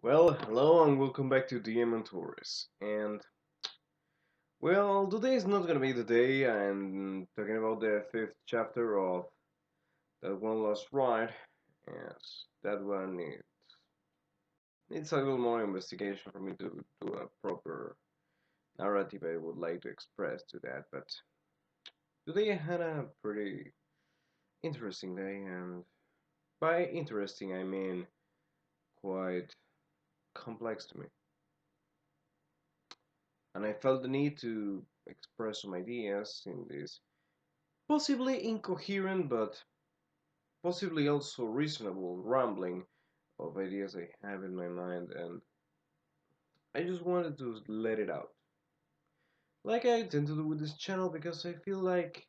Well, hello and welcome back to DM and Tours. Today is not gonna be the day. I'm talking about the fifth chapter of that one last ride. Yes, that one needs a little more investigation for me to do a proper narrative I would like to express to that. But today I had a pretty interesting day, and by interesting I mean quite complex to me. And I felt the need to express some ideas in this possibly incoherent but possibly also reasonable rambling of ideas I have in my mind, and I just wanted to let it out. Like I tend to do with this channel because I feel like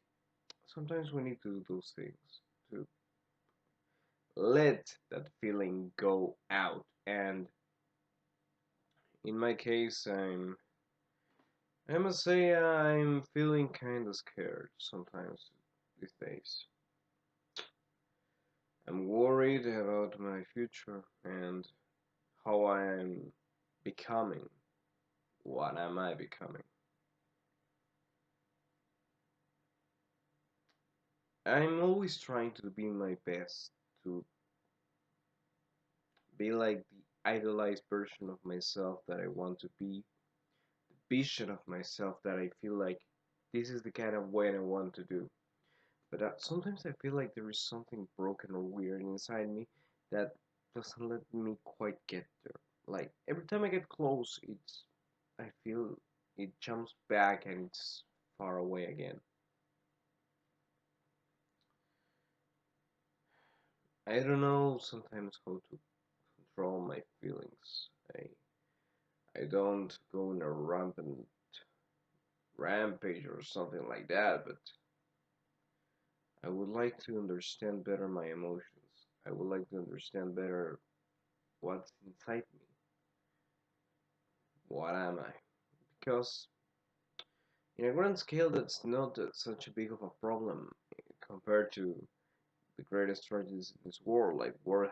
sometimes we need to do those things to let that feeling go out. And in my case, I must say I'm feeling kind of scared sometimes these days. I'm worried about my future and how I am becoming. What am I becoming? I'm always trying to be my best, to be like the idealized version of myself that I want to be, the vision of myself that I feel like this is the kind of way I want to do. But sometimes I feel like there is something broken or weird inside me that doesn't let me quite get there. Like every time I get close, I feel it jumps back and it's far away again. I don't know sometimes how to control my feelings. I don't go on a rampant rampage or something like that, but I would like to understand better my emotions. I would like to understand better what's inside me. What am I? Because in a grand scale, that's not such a big of a problem compared to the greatest tragedies in this world, like world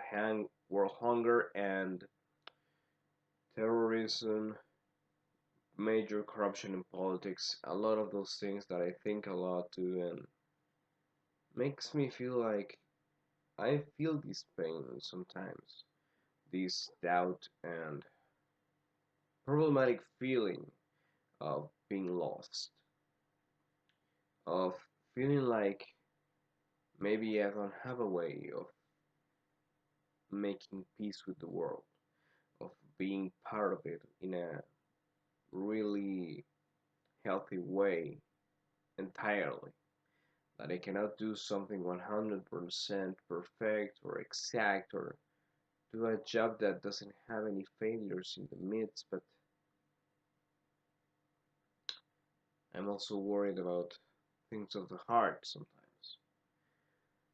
hunger and terrorism, major corruption in politics, a lot of those things that I think a lot to, and makes me feel like I feel this pain sometimes, this doubt and problematic feeling of being lost, of feeling like maybe I don't have a way of making peace with the world, of being part of it in a really healthy way entirely. That I cannot do something 100% perfect or exact or do a job that doesn't have any failures in the midst, but I'm also worried about things of the heart sometimes.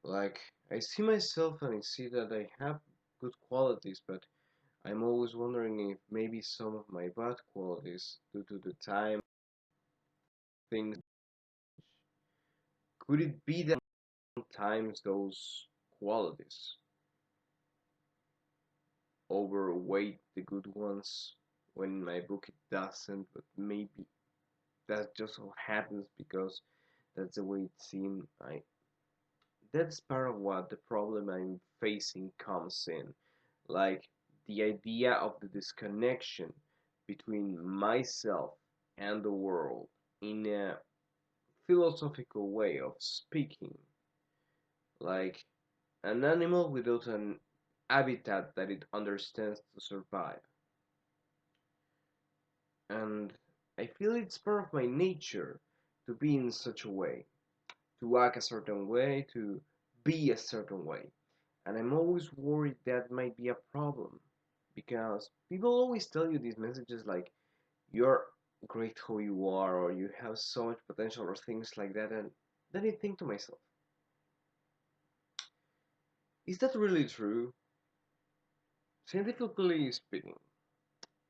Like, I see myself and I see that I have good qualities, but I'm always wondering if maybe some of my bad qualities, due to the time, things, could it be that sometimes those qualities overweight the good ones when in my book it doesn't, but maybe that just so happens because that's the way it seemed. That's part of what the problem I'm facing comes in. Like the idea of the disconnection between myself and the world in a philosophical way of speaking. Like an animal without an habitat that it understands to survive. And I feel it's part of my nature to be in such a way, to act a certain way, to be a certain way. And I'm always worried that might be a problem because people always tell you these messages like you're great who you are or you have so much potential or things like that. And then I think to myself, is that really true? Scientifically speaking,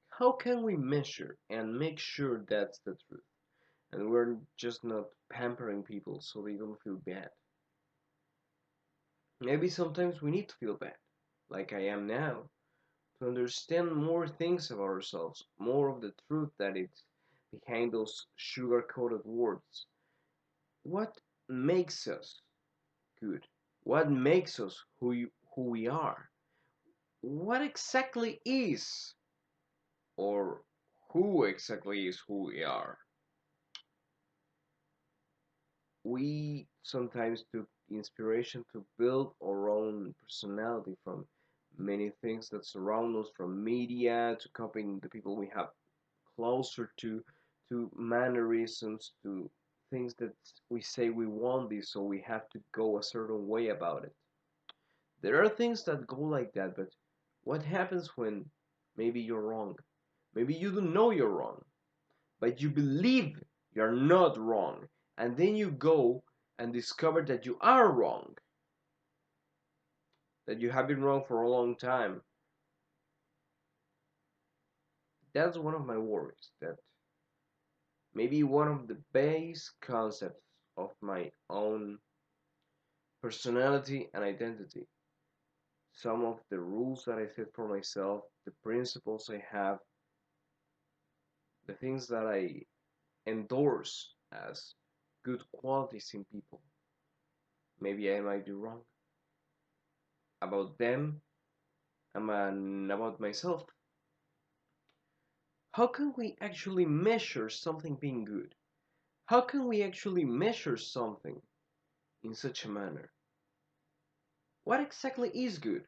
how can we measure and make sure that's the truth? And we're just not pampering people so they don't feel bad. Maybe sometimes we need to feel bad, like I am now, to understand more things about ourselves, more of the truth that is behind those sugar-coated words. What makes us good? What makes us who we are? What exactly is, or who exactly is who we are? We sometimes took inspiration to build our own personality from many things that surround us, from media to copying the people we have closer to mannerisms, to things that we say we want this, so we have to go a certain way about it. There are things that go like that, but what happens when maybe you're wrong? Maybe you don't know you're wrong, but you believe you're not wrong, and then you go and discover that you are wrong, that you have been wrong for a long time. That's one of my worries, that maybe one of the base concepts of my own personality and identity, some of the rules that I set for myself, the principles I have, the things that I endorse as good qualities in people. Maybe I might be wrong about them and about myself. How can we actually measure something being good? How can we actually measure something in such a manner? What exactly is good?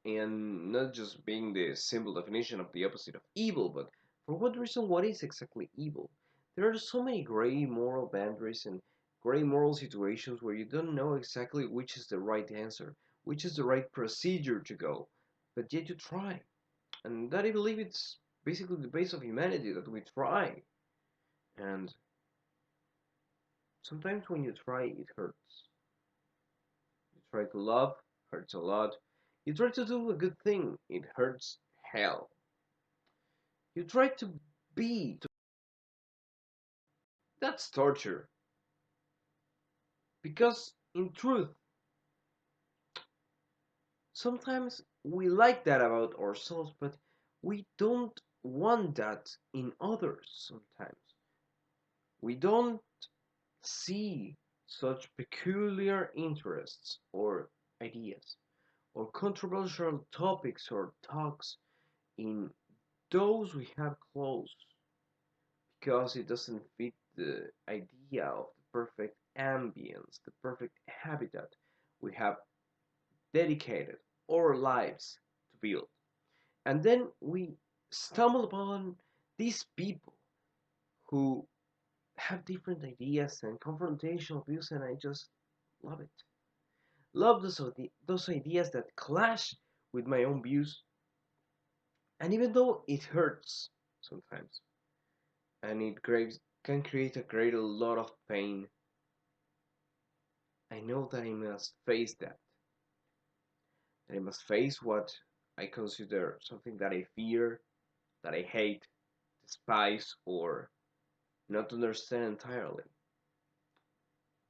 And not just being the simple definition of the opposite of evil, but for what reason, what is exactly evil? There are so many gray moral boundaries and gray moral situations where you don't know exactly which is the right answer, which is the right procedure to go, but yet you try. And that I believe it's basically the base of humanity, that we try. And sometimes when you try, it hurts. You try to love, hurts a lot. You try to do a good thing, it hurts hell. You try to be, that's torture. Because in truth, sometimes we like that about ourselves, but we don't want that in others sometimes. We don't see such peculiar interests or ideas or controversial topics or talks in those we have close, because it doesn't fit the idea of the perfect ambience, the perfect habitat we have dedicated our lives to build. And then we stumble upon these people who have different ideas and confrontational views, and I just love it. Love those ideas that clash with my own views, and even though it hurts sometimes, and can create a great a lot of pain, I know that I must face that. That I must face what I consider something that I fear, that I hate, despise, or not understand entirely.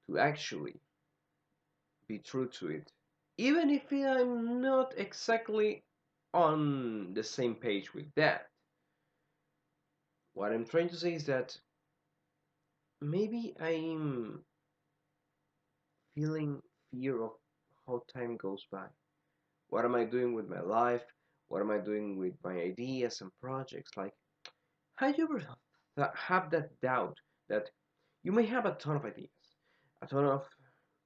To actually be true to it, even if I'm not exactly on the same page with that. What I'm trying to say is that maybe I'm feeling fear of how time goes by. What am I doing with my life? What am I doing with my ideas and projects? Like, have you ever have that doubt that you may have a ton of ideas, a ton of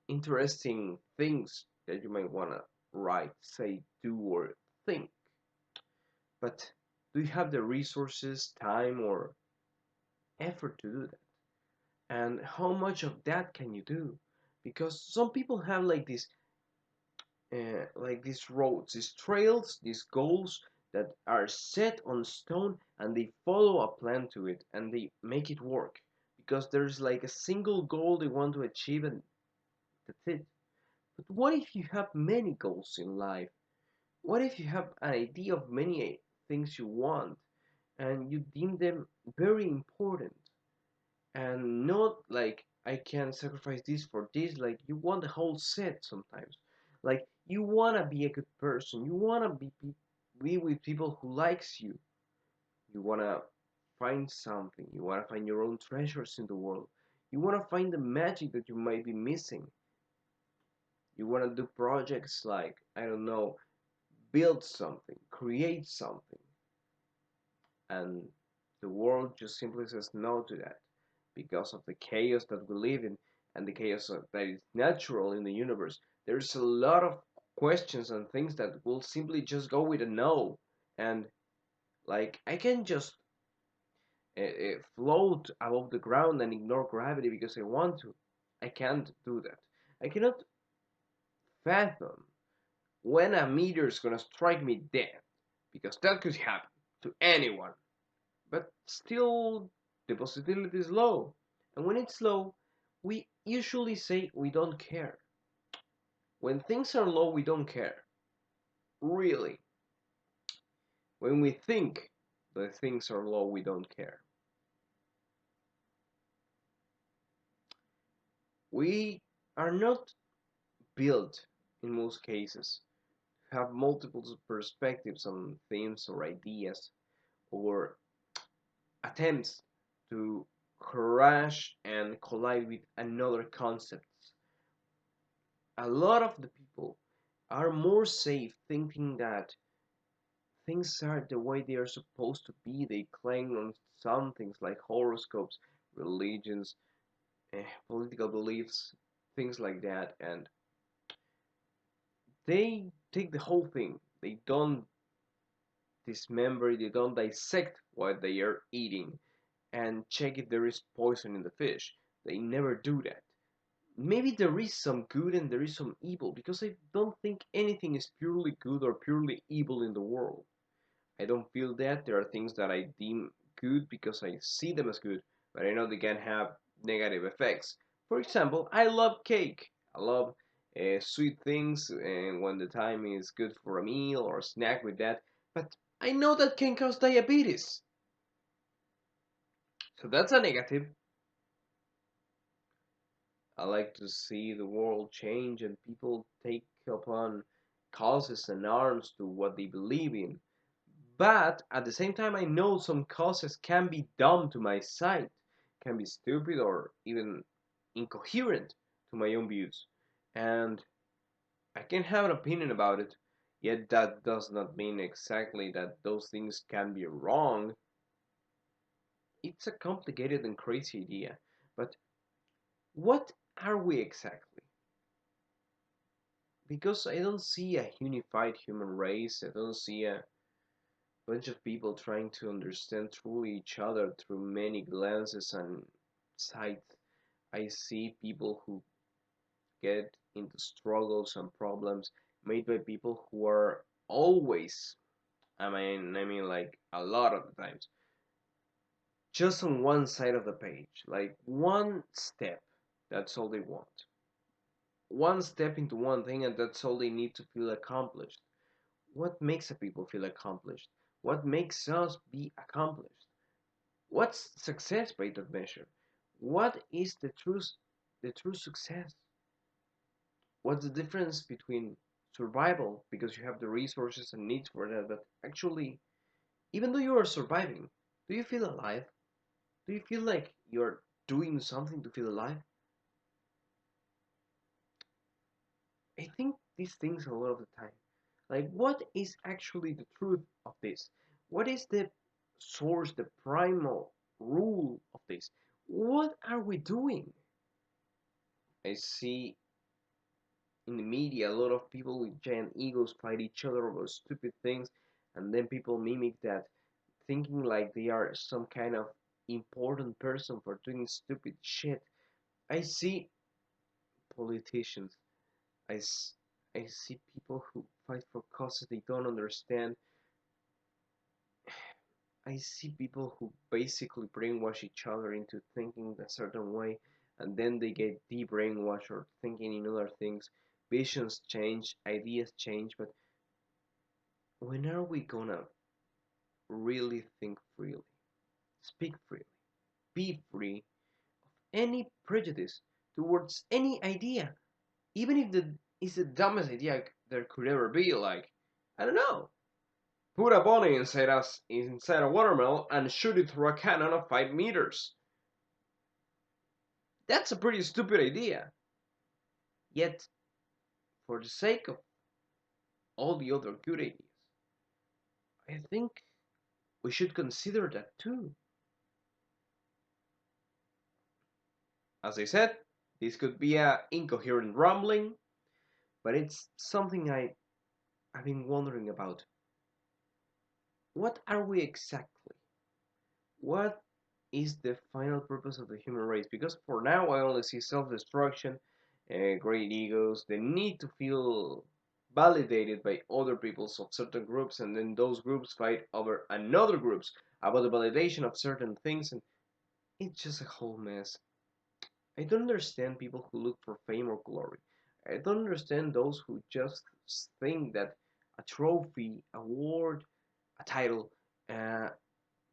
interesting things that you might want to write, say, do, or think, but do you have the resources, time, or effort to do that? And how much of that can you do? Because some people have like these roads, these trails, these goals that are set on stone, and they follow a plan to it and they make it work because there's like a single goal they want to achieve, and that's it. But what if you have many goals in life? What if you have an idea of many things you want and you deem them very important, and not like I can sacrifice this for this, like you want the whole set sometimes. Like You wanna be a good person. You wanna be with people who likes you. You wanna find something. You wanna find your own treasures in the world. You wanna find the magic that you might be missing. You wanna do projects like, I don't know, build something, create something, and the world just simply says no to that because of the chaos that we live in and the chaos that is natural in the universe. There's a lot of questions and things that will simply just go with a no. And like, I can just float above the ground and ignore gravity because I want to. I can't do that. I cannot fathom when a meteor is gonna strike me dead because that could happen to anyone. But still, the possibility is low. And when it's low, we usually say we don't care. When things are low, we don't care. Really. When we think that things are low, we don't care. We are not built, in most cases, to have multiple perspectives on themes or ideas or attempts to crash and collide with another concept. A lot of the people are more safe thinking that things are the way they are supposed to be. They cling on some things like horoscopes, religions, political beliefs, things like that, and they take the whole thing. They don't dismember, they don't dissect what they are eating and check if there is poison in the fish. They never do that. Maybe there is some good and there is some evil because I don't think anything is purely good or purely evil in the world. I don't feel that. There are things that I deem good because I see them as good, but I know they can have negative effects. For example, I love cake. I love sweet things, and when the time is good for a meal or a snack with that, but I know that can cause diabetes. So that's a negative. I like to see the world change and people take upon causes and arms to what they believe in. But at the same time, I know some causes can be dumb to my side, can be stupid or even incoherent to my own views. And I can have an opinion about it, yet that does not mean exactly that those things can be wrong. It's a complicated and crazy idea. But what are we exactly? Because I don't see a unified human race, I don't see a bunch of people trying to understand truly each other through many glances and sights. I see people who get into struggles and problems made by people who are always, I mean, like a lot of the times, just on one side of the page, like one step. That's all they want. One step into one thing, and that's all they need to feel accomplished. What makes a people feel accomplished? What makes us be accomplished? What's success by that measure? What is the true success? What's the difference between survival because you have the resources and needs for that, but actually, even though you are surviving, do you feel alive? Do you feel like you're doing something to feel alive? I think these things a lot of the time. Like, what is actually the truth of this? What is the source, the primal rule of this? What are we doing? I see in the media a lot of people with giant egos fight each other over stupid things, and then people mimic that, thinking like they are some kind of important person for doing stupid shit. I see politicians. I, I see people who fight for causes they don't understand. I see people who basically brainwash each other into thinking a certain way, and then they get de-brainwashed or thinking in other things. Visions change, ideas change, but when are we gonna really think freely, speak freely, be free of any prejudice towards any idea, even if the is the dumbest idea? there could ever be. Like, I don't know, put a bunny inside a watermelon and shoot it through a cannon of 5 meters. That's a pretty stupid idea. Yet, for the sake of all the other good ideas, I think we should consider that too. As I said, this could be a incoherent rambling, but it's something I've been wondering about. What are we exactly? What is the final purpose of the human race? Because for now I only see self-destruction, great egos, the need to feel validated by other peoples of certain groups, and then those groups fight over another groups about the validation of certain things, and it's just a whole mess. I don't understand people who look for fame or glory. I don't understand those who just think that a trophy, a award, a title, uh,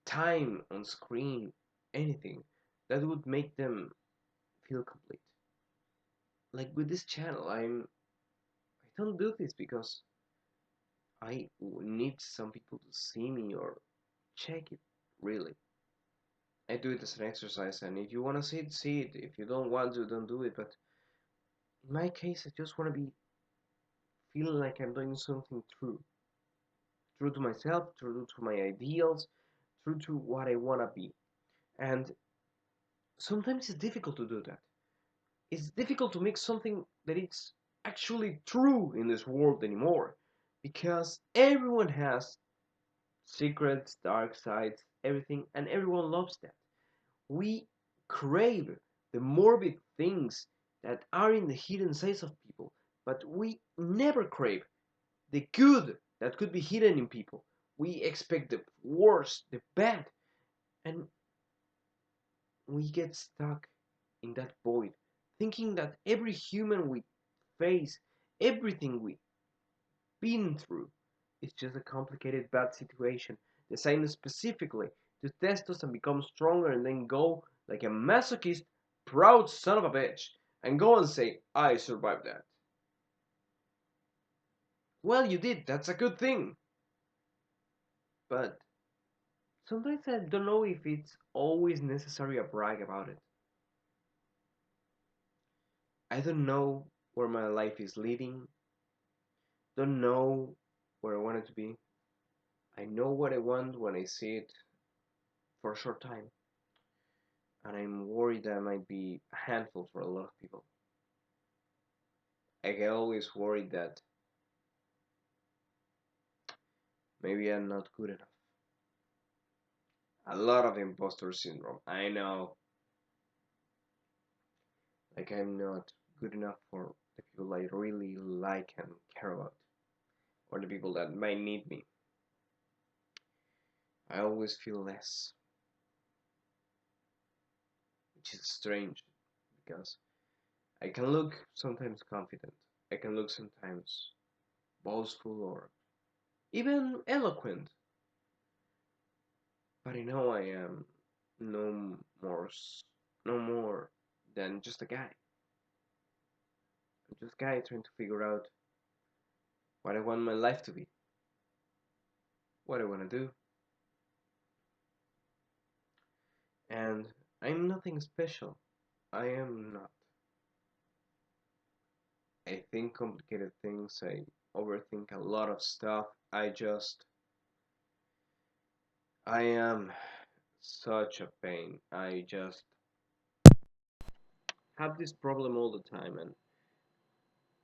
time on screen, anything that would make them feel complete. Like with this channel, I don't do this because I need some people to see me or check it. Really, I do it as an exercise, and if you want to see it, see it. If you don't want to, don't do it. But in my case, I just want to be feeling like I'm doing something true to myself, true to my ideals, true to what I want to be. And sometimes it's difficult to do that. It's difficult to make something that it's actually true in this world anymore, because everyone has secrets, dark sides, everything, and everyone loves that. We crave the morbid things that are in the hidden sides of people, but we never crave the good that could be hidden in people. We expect the worst, the bad, and we get stuck in that void, thinking that every human we face, everything we've been through, is just a complicated bad situation designed specifically to test us and become stronger and then go like a masochist, proud son of a bitch and go and say, I survived that. Well, you did, that's a good thing. But sometimes I don't know if it's always necessary to brag about it. I don't know where my life is leading, don't know where I want it to be. I know what I want when I see it for a short time, and I'm worried that I might be a handful for a lot of people. I get always worried that maybe I'm not good enough. A lot of imposter syndrome. I know, like I'm not good enough for the people I really like and care about, or the people that might need me. I always feel less, which is strange because I can look sometimes confident. I can look sometimes boastful or even eloquent, but I know I am no more, no more than just a guy. I'm just a guy trying to figure out what I want my life to be, what I want to do, and I'm nothing special. I am not. I think complicated things. I overthink a lot of stuff. I am such a pain. I just have this problem all the time, and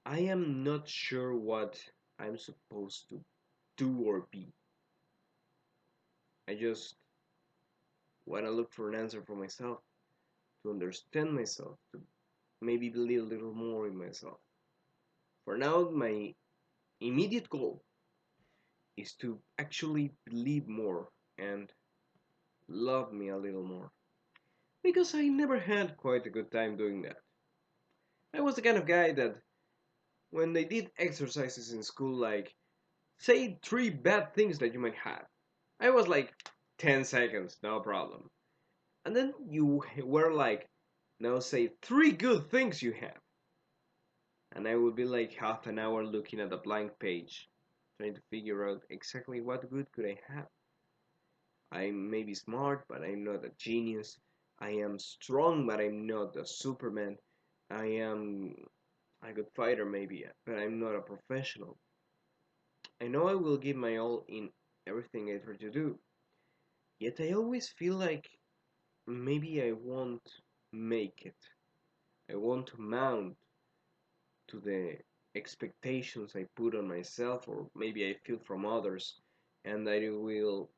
I am not sure what I'm supposed to do or be. I just want to look for an answer for myself, to understand myself, to maybe believe a little more in myself. For now, my immediate goal is to actually believe more and love me a little more. Because I never had quite a good time doing that. I was the kind of guy that when they did exercises in school, like, say 3 bad things that you might have, I was like, 10 seconds, no problem. And then you were like, now say 3 good things you have. and I would be like half an hour looking at a blank page, trying to figure out exactly what good could I have. I'm maybe smart, but I'm not a genius. I am strong, but I'm not a Superman. I am a good fighter, maybe, but I'm not a professional. I know I will give my all in everything I try to do, yet I always feel like maybe I won't make it. I won't mount to the expectations I put on myself, or maybe I feel from others, and I will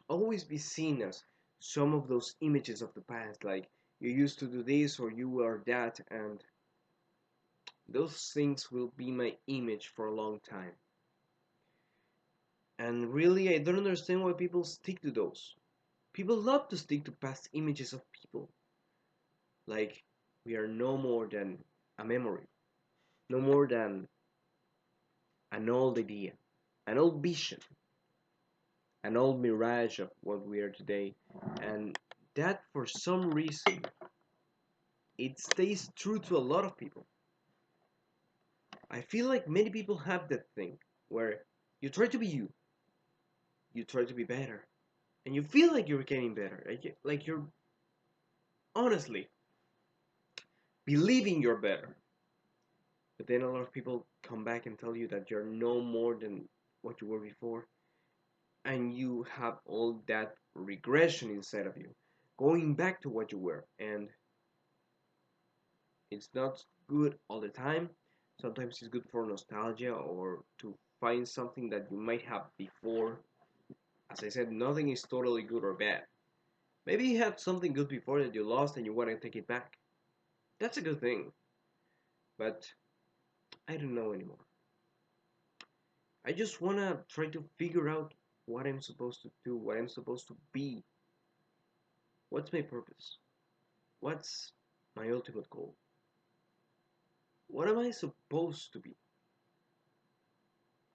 always be seen as some of those images of the past, like you used to do this or you are that, and those things will be my image for a long time. And really, I don't understand why people stick to those. People love to stick to past images of people, like we are no more than a memory, no more than an old idea, an old vision, an old mirage of what we are today. And that, for some reason, it stays true to a lot of people. I feel like many people have that thing where you try to be you, you try to be better, and you feel like you're getting better, like you're honestly believing you're better. But then a lot of people come back and tell you that you're no more than what you were before, and you have all that regression inside of you, going back to what you were, and it's not good all the time. Sometimes it's good for nostalgia or to find something that you might have before. As I said, nothing is totally good or bad. Maybe you had something good before that you lost and you want to take it back. That's a good thing. But I don't know anymore. I just want to try to figure out what I'm supposed to do, what I'm supposed to be. What's my purpose? What's my ultimate goal? What am I supposed to be?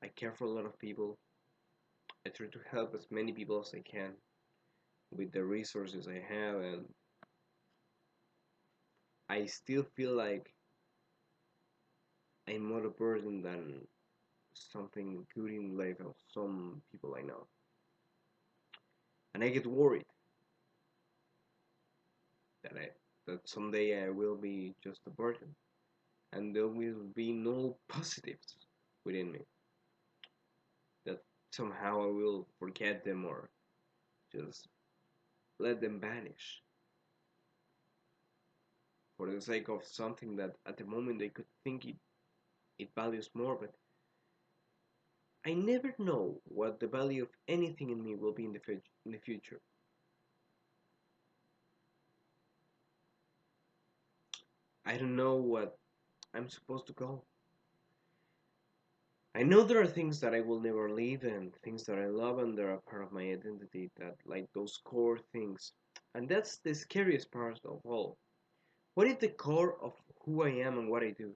I care for a lot of people. I try to help as many people as I can with the resources I have, and I still feel like I'm more a burden than something good in life of some people I know. And I get worried that someday I will be just a burden and there will be no positives within me. That somehow I will forget them or just let them vanish for the sake of something that at the moment they could think it values more, but I never know what the value of anything in me will be in the future. I don't know what I'm supposed to go. I know there are things that I will never leave and things that I love and they are part of my identity, that like those core things. And that's the scariest part of all. What if the core of who I am and what I do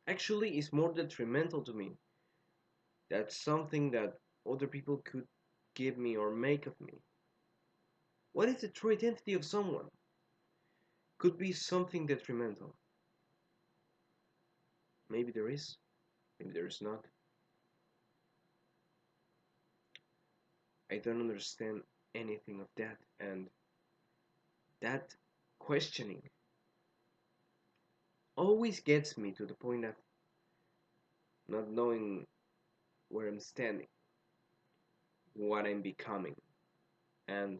actually is more detrimental to me? That's something that other people could give me or make of me. What if the true identity of someone could be something detrimental? Maybe there is, maybe there is not. I don't understand anything of that, and that questioning always gets me to the point of not knowing where I'm standing, what I'm becoming. And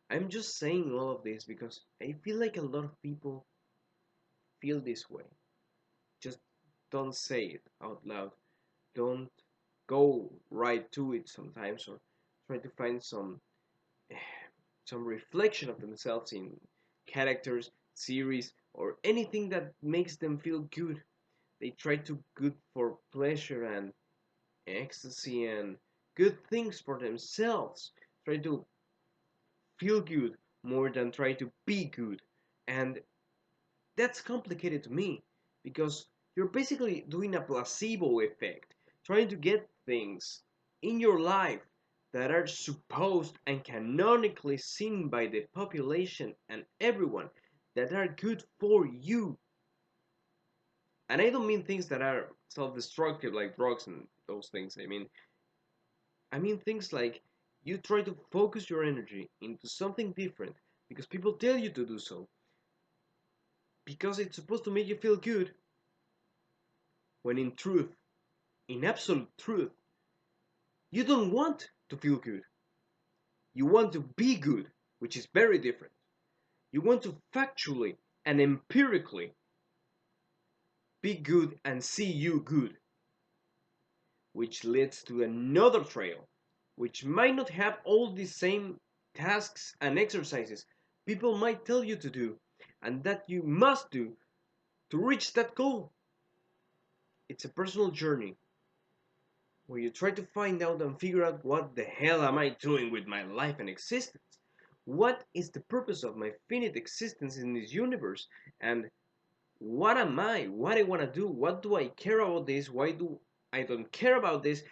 I'm just saying all of this because I feel like a lot of people feel this way. Just don't say it out loud. Don't go right to it sometimes, or try to find some reflection of themselves in characters, series, or anything that makes them feel good. They try to good for pleasure and ecstasy and good things for themselves. Try to feel good more than try to be good. And that's complicated to me because you're basically doing a placebo effect, trying to get things in your life that are supposed and canonically seen by the population and everyone that are good for you. And I don't mean things that are self-destructive like drugs and those things. I mean things like you try to focus your energy into something different because people tell you to do so, because it's supposed to make you feel good, when in truth, in absolute truth, you don't want to feel good. You want to be good, which is very different. You want to factually and empirically be good and see you good, which leads to another trail, which might not have all the same tasks and exercises people might tell you to do, and that you must do to reach that goal. It's a personal journey where you try to find out and figure out, what the hell am I doing with my life and existence? What is the purpose of my finite existence in this universe? And what am I? What I want to do? What do I care about this? Why do I don't care about this?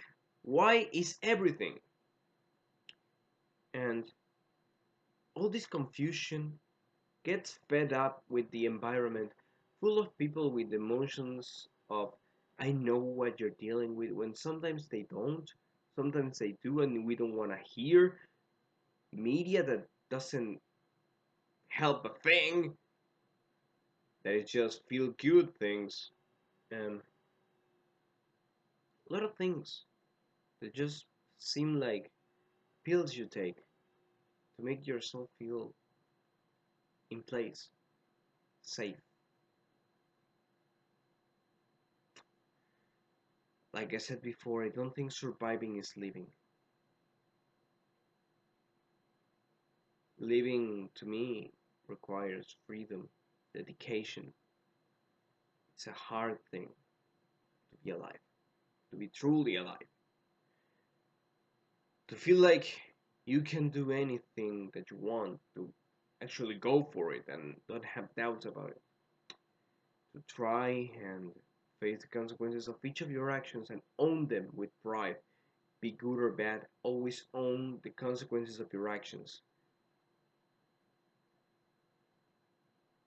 Why is everything? And all this confusion gets fed up with the environment full of people with emotions of, I know what you're dealing with, when sometimes they don't, sometimes they do, and we don't want to hear media that doesn't help a thing, that is just feel good things, and a lot of things that just seem like pills you take to make yourself feel in place, safe. Like I said before, I don't think surviving is living. Living to me requires freedom, dedication. It's a hard thing to be alive, to be truly alive, to feel like you can do anything that you want, to actually go for it and not have doubts about it, to try and face the consequences of each of your actions and own them with pride. Be good or bad, always own the consequences of your actions.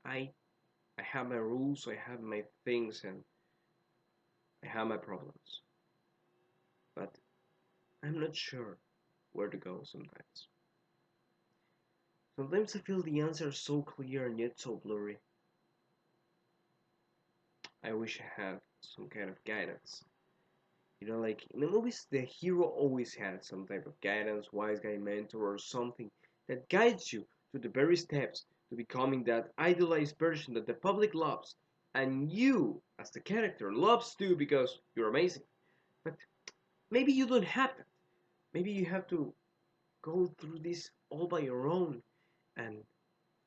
I I have my rules, I have my things, and I have my problems. But I'm not sure where to go sometimes. Sometimes I feel the answer is so clear and yet so blurry. I wish I had some kind of guidance. Like in the movies, the hero always had some type of guidance, wise guy, mentor, or something that guides you to the very steps to becoming that idealized version that the public loves, and you, as the character, loves too because you're amazing. But maybe you don't have that. Maybe you have to go through this all by your own, and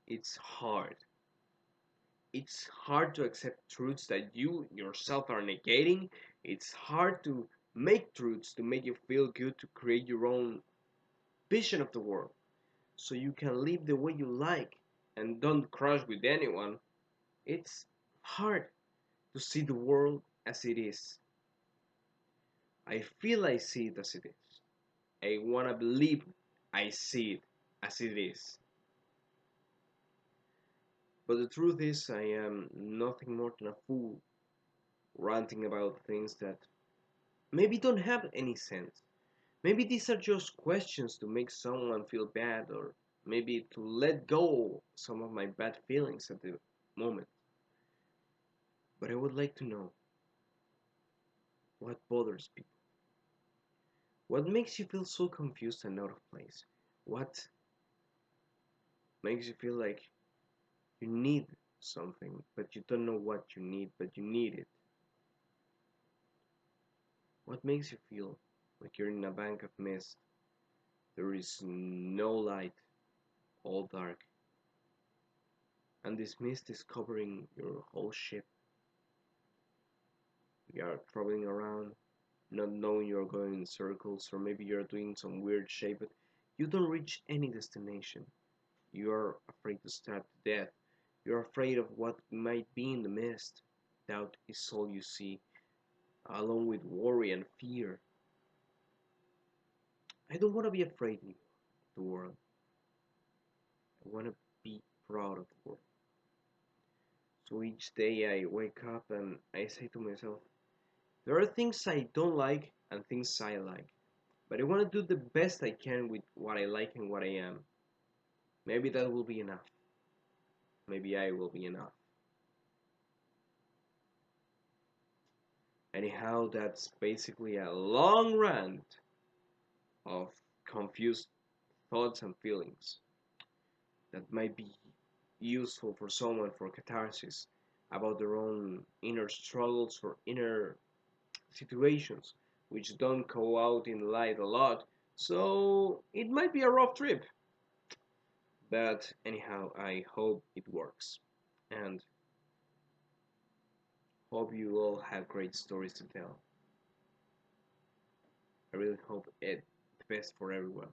it's hard. It's hard to accept truths that you yourself are negating. It's hard to make truths to make you feel good, to create your own vision of the world so you can live the way you like and don't crush with anyone. It's hard to see the world as it is. I feel I see it as it is. I want to believe I see it as it is. But the truth is, I am nothing more than a fool ranting about things that maybe don't have any sense. Maybe these are just questions to make someone feel bad, or maybe to let go some of my bad feelings at the moment. But I would like to know, what bothers people? What makes you feel so confused and out of place? What makes you feel like you need something, but you don't know what you need, but you need it? What makes you feel like you're in a bank of mist? There is no light, all dark, and this mist is covering your whole ship. You are traveling around, not knowing you're going in circles, or maybe you're doing some weird shape, but you don't reach any destination. You are afraid to starve to death. You're afraid of what might be in the mist. Doubt is all you see, along with worry and fear. I don't want to be afraid of the world. I want to be proud of the world. So each day I wake up and I say to myself, there are things I don't like and things I like, but I want to do the best I can with what I like and what I am. Maybe that will be enough. Maybe I will be enough. Anyhow, that's basically a long rant of confused thoughts and feelings that might be useful for someone for catharsis about their own inner struggles or inner situations which don't go out in light a lot. So it might be a rough trip, but anyhow, I hope it works and hope you all have great stories to tell. I really hope it the best for everyone.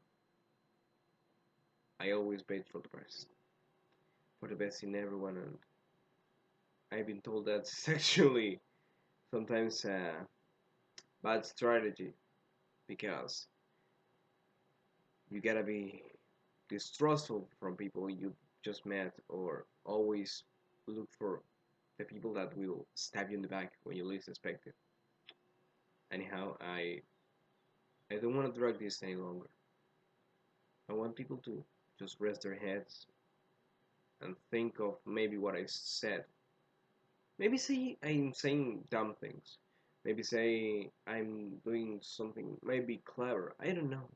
I always wait for the best in everyone, and I've been told that's actually sometimes a bad strategy because you gotta be distrustful from people you just met or always look for the people that will stab you in the back when you least expect it. Anyhow, I don't want to drag this any longer. I want people to just rest their heads and think of maybe what I said. Maybe say I'm saying dumb things. Maybe say I'm doing something maybe clever. I don't know.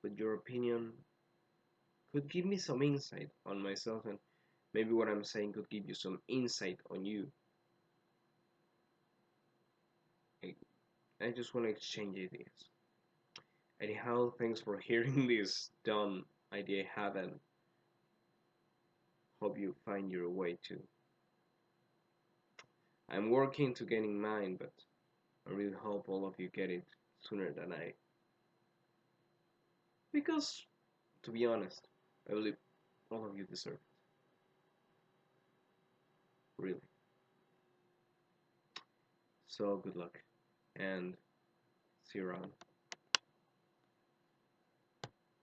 But your opinion could give me some insight on myself, and maybe what I'm saying could give you some insight on you. I, I just want to exchange ideas. Anyhow, thanks for hearing this dumb idea I have, and hope you find your way too. I'm working to getting mine, but I really hope all of you get it sooner than I. Because, to be honest, I believe all of you deserve it. Really. So, good luck, and see you around.